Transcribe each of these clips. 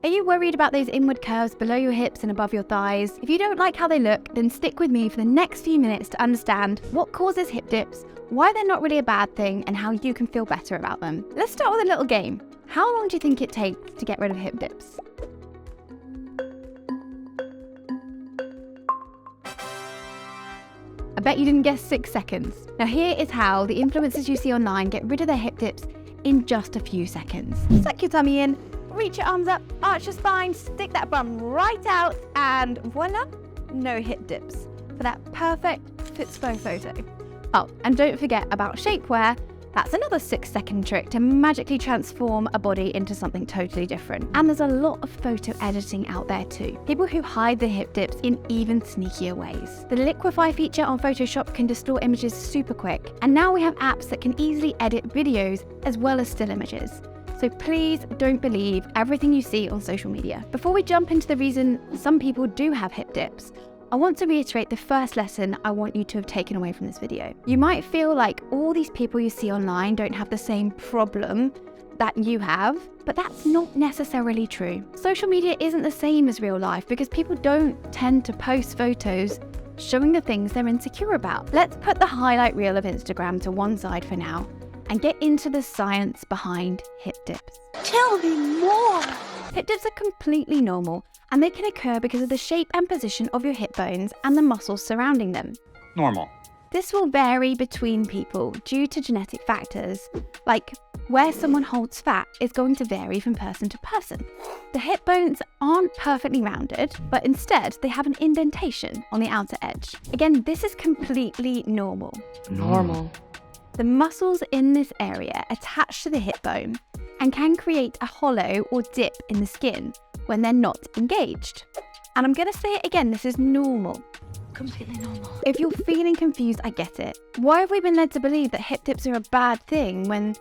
Are you worried about those inward curves below your hips and above your thighs? If you don't like how they look, then stick with me for the next few minutes to understand what causes hip dips, why they're not really a bad thing, and how you can feel better about them. Let's start with a little game. How long do you think it takes to get rid of hip dips? I bet you didn't guess 6 seconds. Now here is how the influencers you see online get rid of their hip dips in just a few seconds. Suck your tummy in, reach your arms up, arch your spine, stick that bum right out, and voila, no hip dips for that perfect Fitspo photo. Oh, and don't forget about shapewear. That's another 6-second trick to magically transform a body into something totally different. And there's a lot of photo editing out there too. People who hide the hip dips in even sneakier ways. The liquefy feature on Photoshop can distort images super quick. And now we have apps that can easily edit videos as well as still images. So please don't believe everything you see on social media. Before we jump into the reason some people do have hip dips, I want to reiterate the first lesson I want you to have taken away from this video. You might feel like all these people you see online don't have the same problem that you have, but that's not necessarily true. Social media isn't the same as real life because people don't tend to post photos showing the things they're insecure about. Let's put the highlight reel of Instagram to one side for now and get into the science behind hip dips. Tell me more! Hip dips are completely normal, and they can occur because of the shape and position of your hip bones and the muscles surrounding them. Normal. This will vary between people due to genetic factors, like where someone holds fat is going to vary from person to person. The hip bones aren't perfectly rounded, but instead they have an indentation on the outer edge. Again, this is completely normal. Normal. The muscles in this area attach to the hip bone and can create a hollow or dip in the skin when they're not engaged. And I'm going to say it again, this is normal. Completely normal. If you're feeling confused, I get it. Why have we been led to believe that hip dips are a bad thing when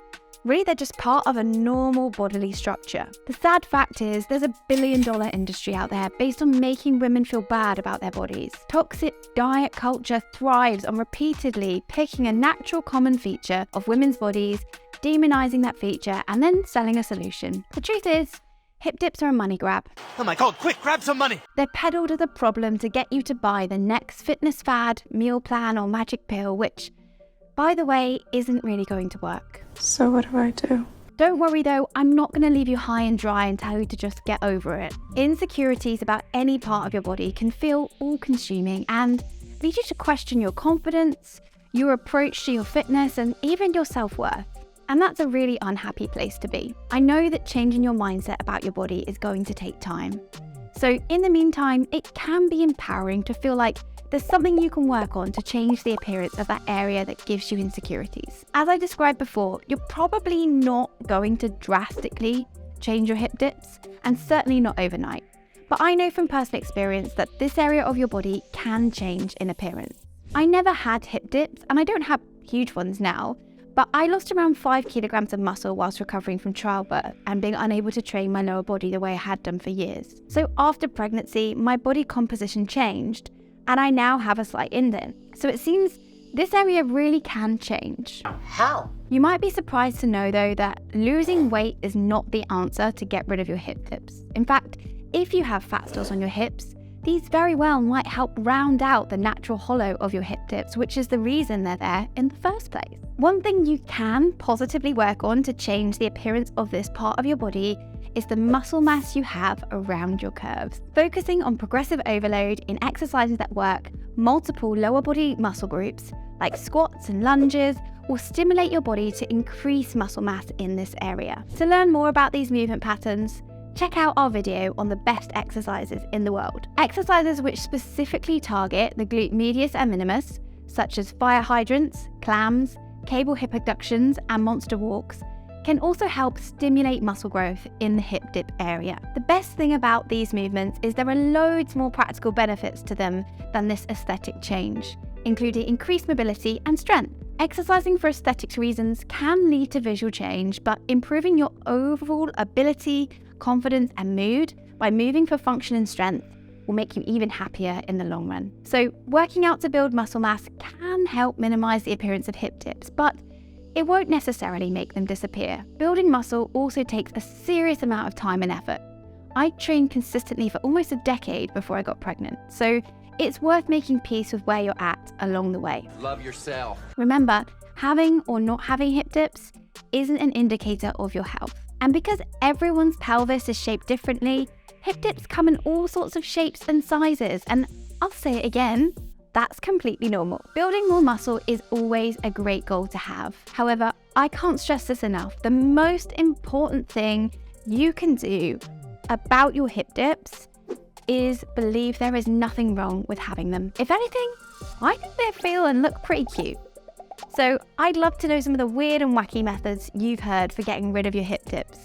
really they're just part of a normal bodily structure? The sad fact is there's $1 billion industry out there based on making women feel bad about their bodies. Toxic diet culture thrives on repeatedly picking a natural common feature of women's bodies, demonizing that feature, and then selling a solution. The truth is, hip dips are a money grab. Oh my God, quick, grab some money! They're peddled as a problem to get you to buy the next fitness fad, meal plan, or magic pill, which, by the way, isn't really going to work. So what do I do? Don't worry though, I'm not going to leave you high and dry and tell you to just get over it. Insecurities about any part of your body can feel all-consuming and lead you to question your confidence, your approach to your fitness, and even your self-worth. And that's a really unhappy place to be. I know that changing your mindset about your body is going to take time. So in the meantime, it can be empowering to feel like there's something you can work on to change the appearance of that area that gives you insecurities. As I described before, you're probably not going to drastically change your hip dips, and certainly not overnight. But I know from personal experience that this area of your body can change in appearance. I never had hip dips, and I don't have huge ones now, but I lost around 5 kilograms of muscle whilst recovering from childbirth and being unable to train my lower body the way I had done for years. So after pregnancy, my body composition changed, and I now have a slight indent. So it seems this area really can change. How? You might be surprised to know though that losing weight is not the answer to get rid of your hip dips. In fact, if you have fat stores on your hips, these very well might help round out the natural hollow of your hip dips, which is the reason they're there in the first place. One thing you can positively work on to change the appearance of this part of your body is the muscle mass you have around your curves. Focusing on progressive overload in exercises that work multiple lower body muscle groups, like squats and lunges, will stimulate your body to increase muscle mass in this area. To learn more about these movement patterns, check out our video on the best exercises in the world. Exercises which specifically target the glute medius and minimus, such as fire hydrants, clams, cable hip abductions, and monster walks, can also help stimulate muscle growth in the hip dip area. The best thing about these movements is there are loads more practical benefits to them than this aesthetic change, including increased mobility and strength. Exercising for aesthetics reasons can lead to visual change, but improving your overall ability, confidence, and mood by moving for function and strength will make you even happier in the long run. So working out to build muscle mass can help minimize the appearance of hip dips, but it won't necessarily make them disappear. Building muscle also takes a serious amount of time and effort. I trained consistently for almost a decade before I got pregnant, so it's worth making peace with where you're at along the way. Love yourself. Remember, having or not having hip dips isn't an indicator of your health. And because everyone's pelvis is shaped differently, hip dips come in all sorts of shapes and sizes, and I'll say it again, that's completely normal. Building more muscle is always a great goal to have. However, I can't stress this enough. The most important thing you can do about your hip dips is believe there is nothing wrong with having them. If anything, I think they feel and look pretty cute. So I'd love to know some of the weird and wacky methods you've heard for getting rid of your hip dips.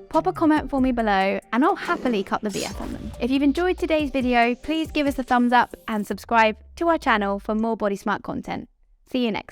Pop a comment for me below and I'll happily cut the BS on them. If you've enjoyed today's video, please give us a thumbs up and subscribe to our channel for more Body Smart content. See you next time.